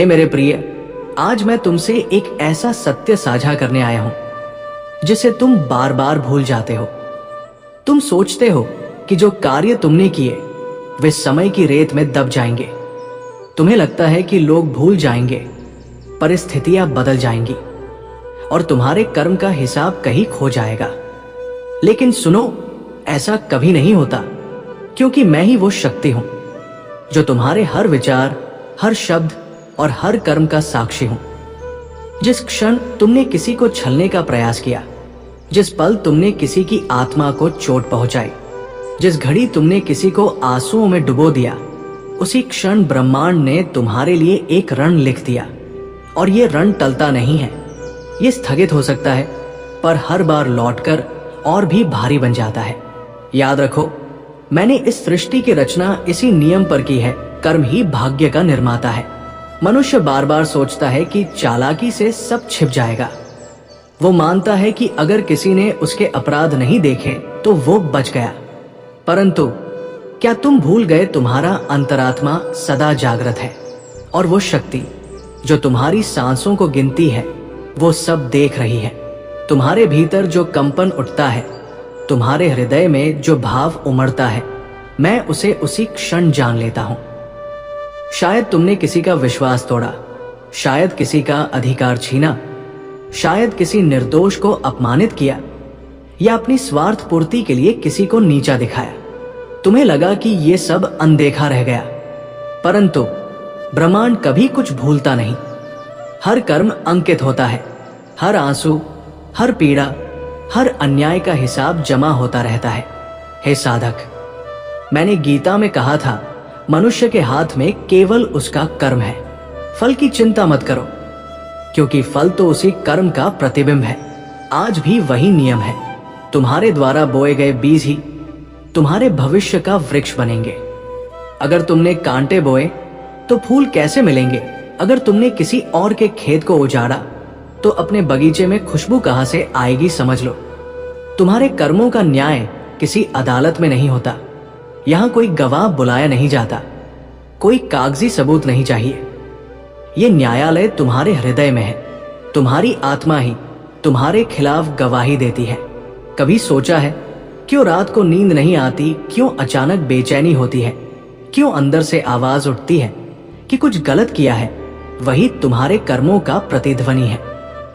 हे मेरे प्रिय, आज मैं तुमसे एक ऐसा सत्य साझा करने आया हूं जिसे तुम बार बार भूल जाते हो। तुम सोचते हो कि जो कार्य तुमने किए वे समय की रेत में दब जाएंगे। तुम्हें लगता है कि लोग भूल जाएंगे, परिस्थितियां बदल जाएंगी और तुम्हारे कर्म का हिसाब कहीं खो जाएगा। लेकिन सुनो, ऐसा कभी नहीं होता, क्योंकि मैं ही वो शक्ति हूं जो तुम्हारे हर विचार, हर शब्द और हर कर्म का साक्षी हूं। जिस क्षण तुमने किसी को छलने का प्रयास किया, जिस पल तुमने किसी की आत्मा को चोट पहुंचाई, जिस घड़ी तुमने किसी को आंसुओं में डुबो दिया, उसी क्षण ब्रह्मांड ने तुम्हारे लिए एक रण लिख दिया। और ये रण टलता नहीं है। ये स्थगित हो सकता है, पर हर बार लौटकर और भी भारी बन जाता है। याद रखो, मैंने इस सृष्टि की रचना इसी नियम पर की है। कर्म ही भाग्य का निर्माता है। मनुष्य बार बार सोचता है कि चालाकी से सब छिप जाएगा। वो मानता है कि अगर किसी ने उसके अपराध नहीं देखे तो वो बच गया। परंतु क्या तुम भूल गए, तुम्हारा अंतरात्मा सदा जागृत है और वो शक्ति जो तुम्हारी सांसों को गिनती है वो सब देख रही है। तुम्हारे भीतर जो कंपन उठता है, तुम्हारे हृदय में जो भाव उमड़ता है, मैं उसे उसी क्षण जान लेता हूं। शायद तुमने किसी का विश्वास तोड़ा, शायद किसी का अधिकार छीना, शायद किसी निर्दोष को अपमानित किया या अपनी स्वार्थ पूर्ति के लिए किसी को नीचा दिखाया। तुम्हें लगा कि ये सब अनदेखा रह गया, परंतु ब्रह्मांड कभी कुछ भूलता नहीं। हर कर्म अंकित होता है, हर आंसू, हर पीड़ा, हर अन्याय का हिसाब जमा होता रहता है। हे साधक, मैंने गीता में कहा था, मनुष्य के हाथ में केवल उसका कर्म है। फल की चिंता मत करो, क्योंकि फल तो उसी कर्म का प्रतिबिंब है। आज भी वही नियम है। तुम्हारे द्वारा बोए गए बीज ही तुम्हारे भविष्य का वृक्ष बनेंगे। अगर तुमने कांटे बोए तो फूल कैसे मिलेंगे? अगर तुमने किसी और के खेत को उजाड़ा तो अपने बगीचे में खुशबू कहां से आएगी, समझ लो। तुम्हारे कर्मों का न्याय किसी अदालत में नहीं होता। यहां कोई गवाह बुलाया नहीं जाता, कोई कागजी सबूत नहीं चाहिए। ये न्यायालय तुम्हारे हृदय में है। तुम्हारी आत्मा ही तुम्हारे खिलाफ गवाही देती है। कभी सोचा है क्यों रात को नींद नहीं आती? क्यों अचानक बेचैनी होती है? क्यों अंदर से आवाज उठती है कि कुछ गलत किया है? वही तुम्हारे कर्मों का प्रतिध्वनि है।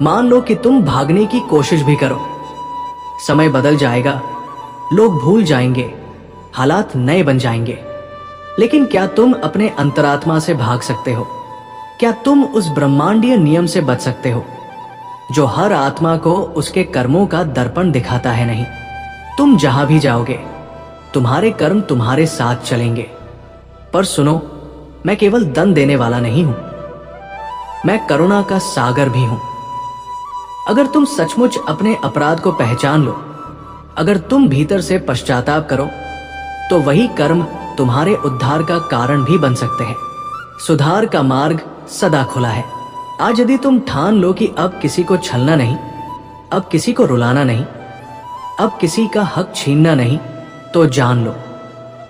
मान लो कि तुम भागने की कोशिश भी करो, समय बदल जाएगा, लोग भूल जाएंगे, हालात नए बन जाएंगे। लेकिन क्या तुम अपने अंतरात्मा से भाग सकते हो? क्या तुम उस ब्रह्मांडीय नियम से बच सकते हो जो हर आत्मा को उसके कर्मों का दर्पण दिखाता है? नहीं। तुम जहां भी जाओगे, तुम्हारे कर्म तुम्हारे साथ चलेंगे। पर सुनो, मैं केवल दंड देने वाला नहीं हूं, मैं करुणा का सागर भी हूं। अगर तुम सचमुच अपने अपराध को पहचान लो, अगर तुम भीतर से पश्चाताप करो, तो वही कर्म तुम्हारे उद्धार का कारण भी बन सकते हैं। सुधार का मार्ग सदा खुला है। आज यदि तुम ठान लो कि अब किसी को छलना नहीं, अब किसी को रुलाना नहीं, अब किसी का हक छीनना नहीं, तो जान लो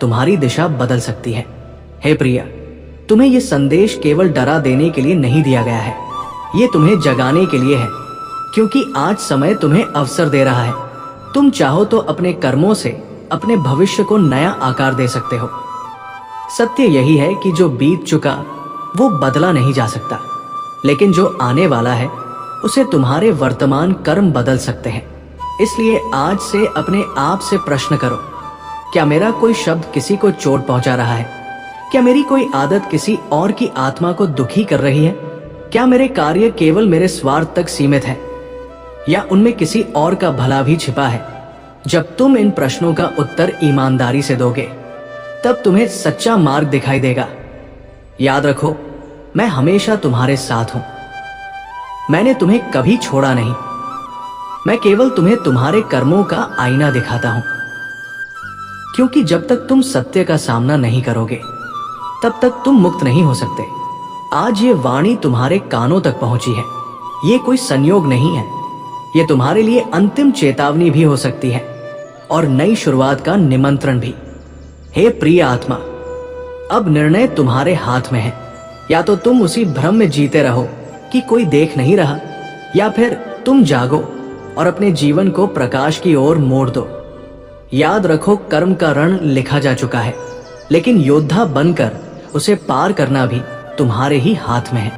तुम्हारी दिशा बदल सकती है। हे प्रिय, तुम्हें यह संदेश केवल डरा देने के लिए नहीं दिया गया है, ये तुम्हें जगाने के लिए है, क्योंकि आज समय तुम्हें अवसर दे रहा है। तुम चाहो तो अपने कर्मों से अपने भविष्य को नया आकार दे सकते हो। सत्य यही है कि जो बीत चुका वो बदला नहीं जा सकता, लेकिन जो आने वाला है उसे तुम्हारे वर्तमान कर्म बदल सकते हैं। इसलिए आज से अपने आप से प्रश्न करो, क्या मेरा कोई शब्द किसी को चोट पहुंचा रहा है? क्या मेरी कोई आदत किसी और की आत्मा को दुखी कर रही है? क्या मेरे कार्य केवल मेरे स्वार्थ तक सीमित है या उनमें किसी और का भला भी छिपा है? जब तुम इन प्रश्नों का उत्तर ईमानदारी से दोगे, तब तुम्हें सच्चा मार्ग दिखाई देगा। याद रखो, मैं हमेशा तुम्हारे साथ हूं। मैंने तुम्हें कभी छोड़ा नहीं। मैं केवल तुम्हें तुम्हारे कर्मों का आईना दिखाता हूं, क्योंकि जब तक तुम सत्य का सामना नहीं करोगे, तब तक तुम मुक्त नहीं हो सकते। आज ये वाणी तुम्हारे कानों तक पहुंची है। ये कोई संयोग नहीं है, ये तुम्हारे लिए अंतिम चेतावनी भी हो सकती है और नई शुरुआत का निमंत्रण भी। हे प्रिय आत्मा, अब निर्णय तुम्हारे हाथ में है। या तो तुम उसी भ्रम में जीते रहो कि कोई देख नहीं रहा, या फिर तुम जागो और अपने जीवन को प्रकाश की ओर मोड़ दो। याद रखो, कर्म का रण लिखा जा चुका है, लेकिन योद्धा बनकर उसे पार करना भी तुम्हारे ही हाथ में है।